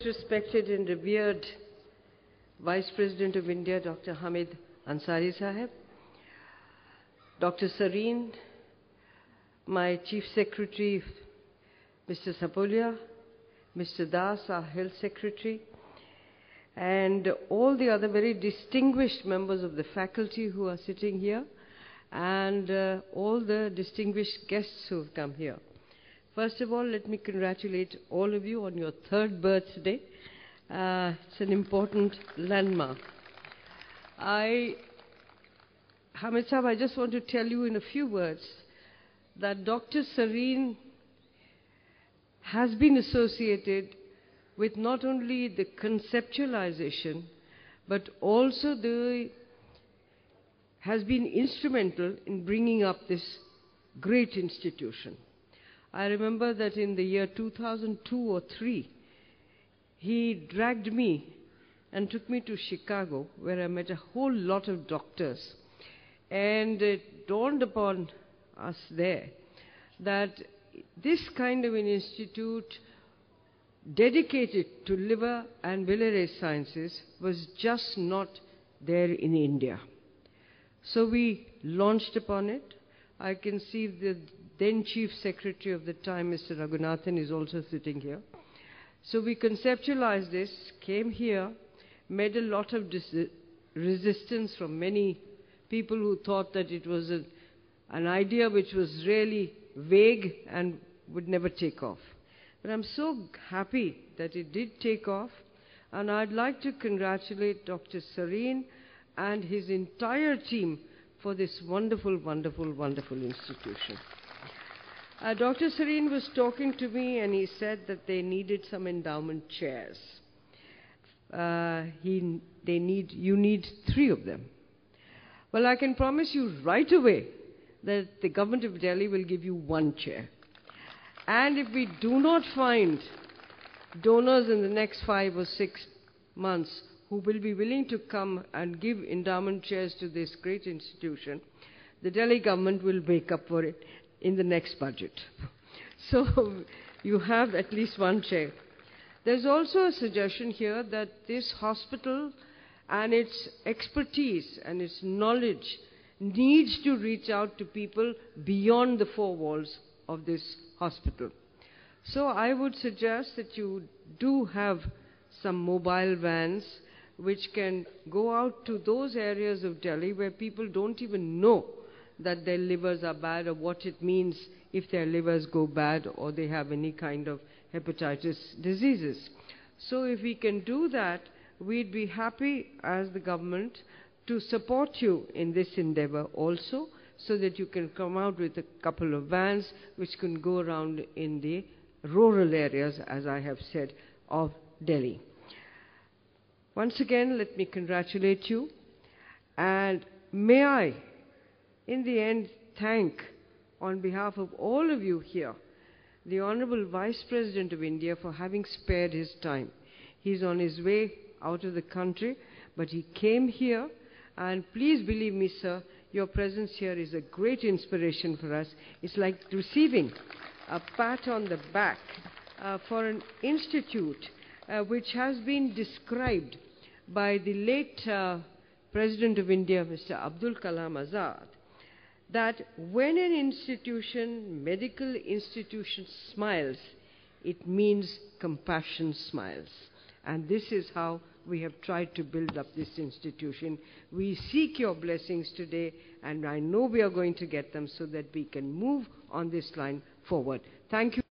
Respected and revered Vice President of India, Dr. Hamid Ansari Sahib, Dr. Sareen, my Chief Secretary, Mr. Sapolia, Mr. Das, our Health Secretary, and all the other very distinguished members of the faculty who are sitting here, and all the distinguished guests who have come here. First of all, let me congratulate all of you on your third birthday. It's an important landmark. Hamid Sahib, I just want to tell you in a few words that Dr. Sareen has been associated with not only the conceptualization, but also has been instrumental in bringing up this great institution. I remember that in the year 2002 or 3, he dragged me and took me to Chicago, where I met a whole lot of doctors. And it dawned upon us there that this kind of an institute dedicated to liver and biliary sciences was just not there in India. So we launched upon it. I can see the then Chief Secretary of the time, Mr. Raghunathan, is also sitting here. So we conceptualized this, came here, met a lot of resistance from many people who thought that it was an idea which was really vague and would never take off. But I'm so happy that it did take off, and I'd like to congratulate Dr. Sareen and his entire team for this wonderful, wonderful, wonderful institution. Dr. Sareen was talking to me and he said that they needed some endowment chairs. You need 3 of them. Well, I can promise you right away that the government of Delhi will give you 1 chair. And if we do not find donors in the next 5 or 6 months who will be willing to come and give endowment chairs to this great institution, the Delhi government will make up for it in the next budget. So you have at least 1 chair. There's also a suggestion here that this hospital and its expertise and its knowledge needs to reach out to people beyond the 4 walls of this hospital. So I would suggest that you do have some mobile vans which can go out to those areas of Delhi where people don't even know that their livers are bad or what it means if their livers go bad or they have any kind of hepatitis diseases. So if we can do that, we'd be happy as the government to support you in this endeavor also, so that you can come out with a couple of vans which can go around in the rural areas, as I have said, of Delhi. Once again, let me congratulate you, and may I in the end thank, on behalf of all of you here, the Honorable Vice President of India for having spared his time. He's on his way out of the country, but he came here, and please believe me, sir, your presence here is a great inspiration for us. It's like receiving a pat on the back for an institute which has been described by the late President of India, Mr. Abdul Kalam Azad, that when an institution, medical institution, smiles, it means compassion smiles. And this is how we have tried to build up this institution. We seek your blessings today, and I know we are going to get them so that we can move on this line forward. Thank you.